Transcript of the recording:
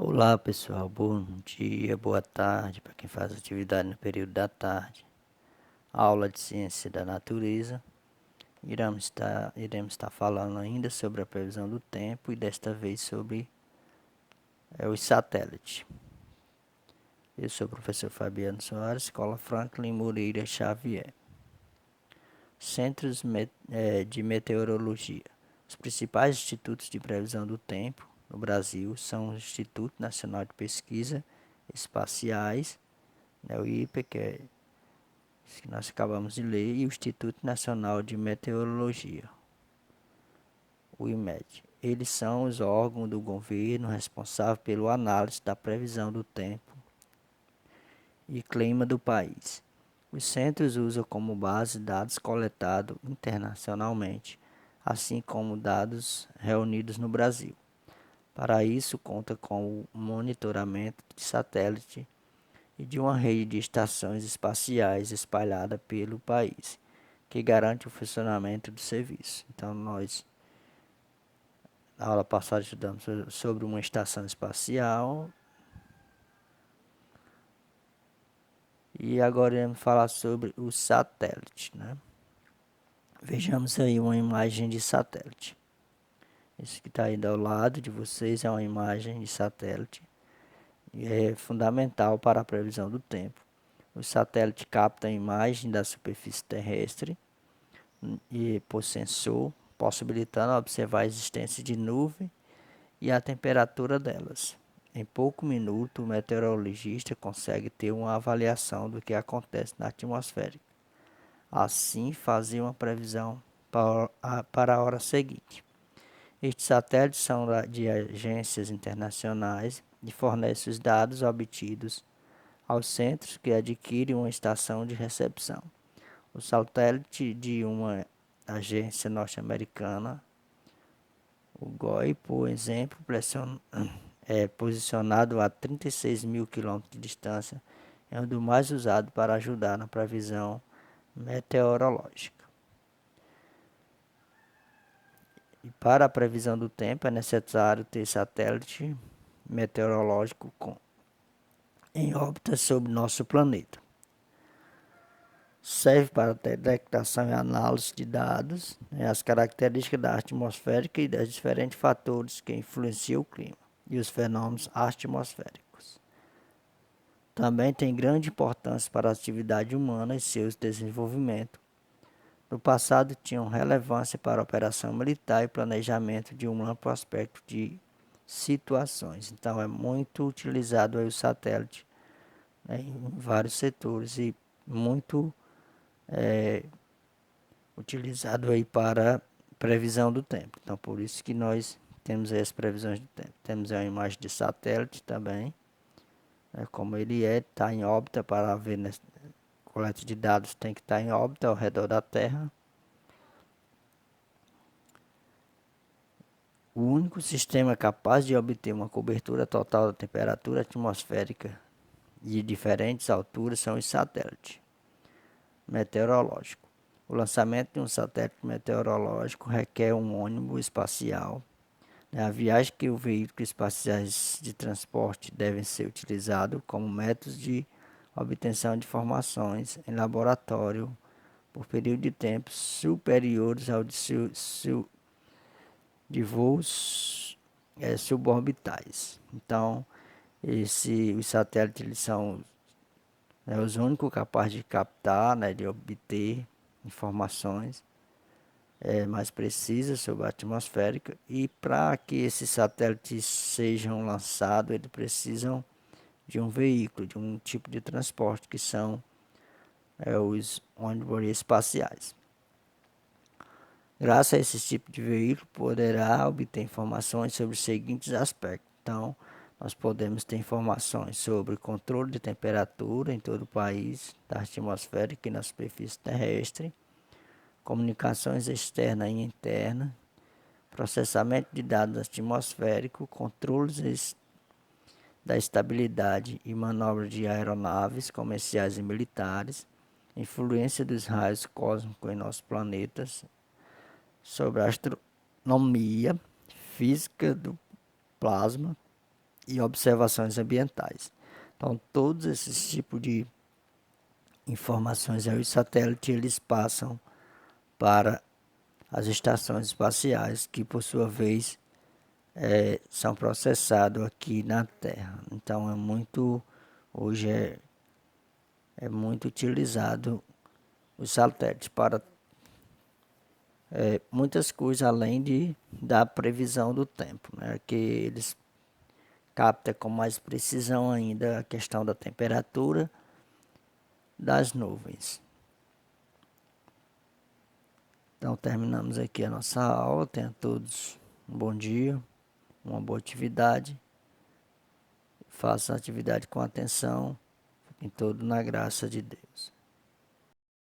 Olá pessoal, bom dia, boa tarde para quem faz atividade no período da tarde. Aula de Ciência da Natureza. Iremos estar falando ainda sobre a previsão do tempo e desta vez sobre os satélites. Eu sou o professor Fabiano Soares, Escola Franklin Moreira Xavier. Centros de Meteorologia. Os principais institutos de previsão do tempo no Brasil são o Instituto Nacional de Pesquisa Espaciais, o IPE, que é esse que nós acabamos de ler, e o Instituto Nacional de Meteorologia, o IMET. Eles são os órgãos do governo responsáveis pela análise da previsão do tempo e clima do país. Os centros usam como base dados coletados internacionalmente, assim como dados reunidos no Brasil. Para isso, conta com o monitoramento de satélite e de uma rede de estações espaciais espalhada pelo país, que garante o funcionamento do serviço. Então, nós, na aula passada, estudamos sobre uma estação espacial e agora iremos falar sobre o satélite, né? Vejamos aí uma imagem de satélite. Esse que está aí ao lado de vocês é uma imagem de satélite e é fundamental para a previsão do tempo. O satélite capta a imagem da superfície terrestre e por sensor, possibilitando observar a existência de nuvem e a temperatura delas. Em pouco minuto, o meteorologista consegue ter uma avaliação do que acontece na atmosfera. Assim, fazer uma previsão para a hora seguinte. Estes satélites são de agências internacionais e fornecem os dados obtidos aos centros que adquirem uma estação de recepção. O satélite de uma agência norte-americana, o GOI, por exemplo, é posicionado a 36 mil quilômetros de distância, é um dos mais usados para ajudar na previsão meteorológica. E para a previsão do tempo é necessário ter satélite meteorológico em órbita sobre nosso planeta. Serve para detectação e análise de dados, as características da atmosfera e dos diferentes fatores que influenciam o clima e os fenômenos atmosféricos. Também tem grande importância para a atividade humana e seus desenvolvimentos. No passado, tinham relevância para a operação militar e planejamento de um amplo aspecto de situações. Então, é muito utilizado aí o satélite, né, em vários setores e muito utilizado aí para previsão do tempo. Então, por isso que nós temos aí as previsões do tempo. Temos aí uma imagem de satélite também, né, como ele está em órbita para ver, né, coleta de dados tem que estar em órbita ao redor da Terra. O único sistema capaz de obter uma cobertura total da temperatura atmosférica de diferentes alturas são os satélites meteorológicos. O lançamento de um satélite meteorológico requer um ônibus espacial. A viagem que os veículos espaciais de transporte devem ser utilizados como métodos de obtenção de informações em laboratório por período de tempo superiores ao de voos suborbitais. Então, os satélites eles são, né, os únicos capazes de captar, né, de obter informações mais precisas sobre a atmosférica, e para que esses satélites sejam lançados, eles precisam de um veículo, de um tipo de transporte, que são os ônibus espaciais. Graças a esse tipo de veículo, poderá obter informações sobre os seguintes aspectos. Então, nós podemos ter informações sobre o controle de temperatura em todo o país, da atmosfera e na superfície terrestre, comunicações externa e interna, processamento de dados atmosféricos, controles da estabilidade e manobra de aeronaves comerciais e militares, influência dos raios cósmicos em nossos planetas, sobre a astronomia, física do plasma e observações ambientais. Então, todos esses tipos de informações aí, os satélites eles passam para as estações espaciais, que por sua vez são processados aqui na Terra. Então, hoje é muito utilizado os satélites para muitas coisas além da previsão do tempo, né? Que eles captam com mais precisão ainda a questão da temperatura das nuvens. Então terminamos aqui a nossa aula. Tenham todos um bom dia, uma boa atividade. Façam a atividade com atenção, fiquem todos na graça de Deus.